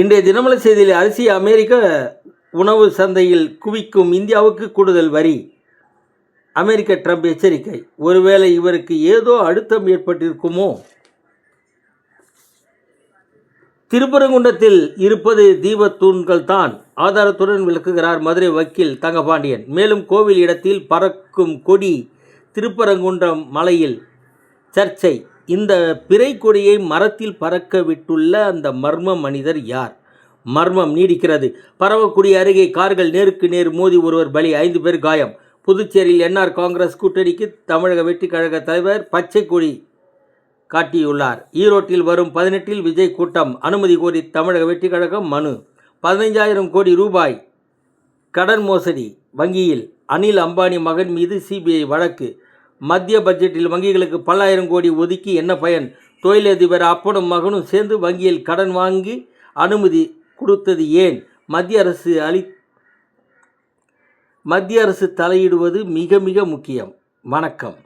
இன்றைய தினமலை செய்தியில் அரிசி அமெரிக்க உணவு சந்தையில் குவிக்கும் இந்தியாவுக்கு கூடுதல் வரி. அமெரிக்க ட்ரம்ப் எச்சரிக்கை. ஒருவேளை இவருக்கு ஏதோ அழுத்தம் ஏற்பட்டிருக்குமோ? திருப்பரங்குன்றத்தில் இருப்பது தீபத்தூண்கள் தான், ஆதாரத்துடன் விளக்குகிறார் மதுரை வக்கீல் தங்கபாண்டியன். மேலும் கோவில் இடத்தில் பறக்கும் கொடி திருப்பரங்குன்றம் மலையில் சர்ச்சை. இந்த பிறை கொடியை மரத்தில் பறக்க விட்டுள்ள அந்த மர்ம மனிதர் யார்? மர்மம் நீடிக்கிறது. பரவக்குடி அருகே கார்கள் நேருக்கு நேர் மோதி ஒருவர் பலி, 5 பேர் காயம். புதுச்சேரியில் என்ஆர் காங்கிரஸ் கூட்டணிக்கு தமிழக வெற்றிக் கழக தலைவர் பச்சை கொடி காட்டியுள்ளார். ஈரோட்டில் வரும் 18இல் விஜய் கூட்டம், அனுமதி கோரி தமிழக வெற்றிக் கழகம் மனு. 15,000 கோடி ரூபாய் கடன் மோசடி வங்கியில், அனில் அம்பானி மகன் மீது சிபிஐ வழக்கு. மத்திய பட்ஜெட்டில் வங்கிகளுக்கு பல்லாயிரம் கோடி ஒதுக்கி என்ன பயன்? தொழிலதிபர் அப்பனும் மகனும் சேர்ந்து வங்கியில் கடன் வாங்கி அனுமதி கொடுத்தது ஏன்? மத்திய அரசு தலையிடுவது மிக மிக முக்கியம். வணக்கம்.